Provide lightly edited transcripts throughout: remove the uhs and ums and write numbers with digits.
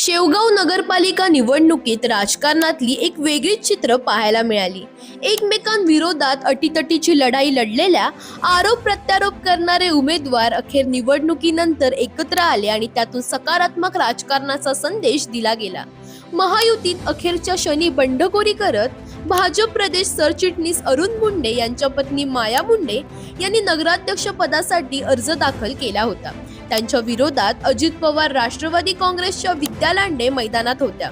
शेवगाव नगरपालिका निवडणुकीत राजकारणातली एक वेगळीच चित्र पाहायला मिळाली। एकमेकांविरोधात अटीतटीची लढाई लढलेल्या, आरोप प्रत्यारोप करणारे उमेदवार अखेर निवडणुकीनंतर एकत्र आले आणि त्यातून सकारात्मक राजकारणाचा संदेश दिला गेला। महायुतीत अखेरच्या क्षणी बंडखोरी करत भाजप प्रदेश सरचिटणीस अरुण मुंडे यांच्या पत्नी माया मुंडे यांनी नगराध्यक्ष पदासाठी अर्ज दाखल केला होता। त्यांच्या विरोधात अजित पवार राष्ट्रवादी काँग्रेसच्या विद्या लांडे मैदानात होत्या।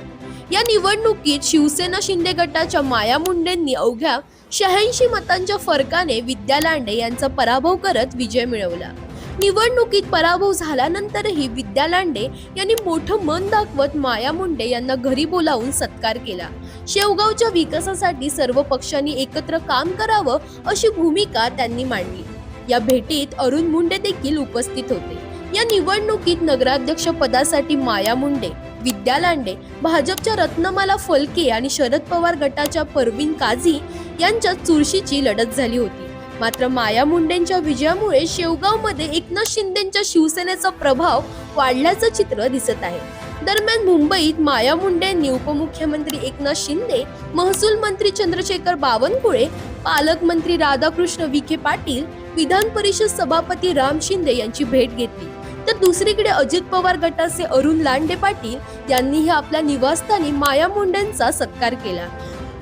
या निवडणुकीत शिवसेना शिंदे गटाच्या माया मुंडेंनी अवघ्या 86 मतांच्या फरकाने विद्या लांडे यांचा पराभव करत विजय मिळवला। निवडणुकीत पराभव झाल्यानंतरही विद्या लांडे यांनी मोठं मन दाखवत माया मुंडे यांना घरी बोलावून सत्कार केला। शेवगावच्या विकासासाठी सर्व पक्षांनी एकत्र काम करावं अशी भूमिका त्यांनी मांडली। या भेटीत अरुण मुंडे देखील उपस्थित होते। या निवडणुकीत नगराध्यक्ष पदासाठी माया मुंडे, विद्या लांडे, भाजपच्या रत्नमाला फलके आणि शरद पवार गटाच्या परवीन काझी यांच्यात चुरशीची लढत झाली होती। मात्र माया मुंडेंच्या विजयामुळे शेवगावमध्ये एकनाथ शिंदेंच्या शिवसेनेचा प्रभाव वाढल्याचं चित्र दिसत आहे। दरम्यान मुंबईत माया मुंडेंनी उपमुख्यमंत्री एकनाथ शिंदे, महसूल मंत्री चंद्रशेखर बावनकुळे, पालकमंत्री राधाकृष्ण विखे पाटील, विधान परिषद सभापती राम शिंदे यांची भेट घेतली। तर दुसरीकडे अजित पवार गटाचे अरुण लांडे पाटील यांनीही आपल्या निवासस्थानी माया मुंडेंचा सत्कार केला।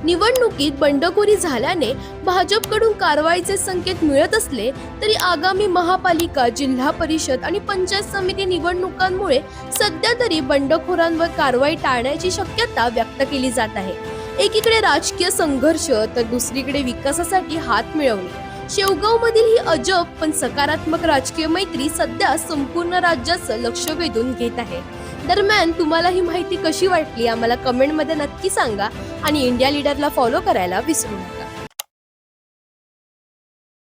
निवडणुकीत बंडखोरी झाल्याने भाजपकडून कारवाईचे संकेत मिळत असले तरी आगामी महापालिका, जिल्हा परिषद आणि पंचायत समिती निवडणुकांमुळे सध्या तरी बंडखोरांवर कारवाई टाळण्याची शक्यता व्यक्त केली जात आहे। एकीकडे राजकीय संघर्ष तर दुसरीकडे विकासासाठी हात मिळवणे, शेवगावमधील ही अजब पण सकारात्मक राजकीय मैत्री सध्या संपूर्ण राज्याचं लक्ष वेधून घेत आहे। दरम्यान तुम्हाला ही माहिती कशी वाटली आम्हाला कमेंटमध्ये नक्की सांगा आणि इंडिया लीडरला फॉलो करायला विसरू नका।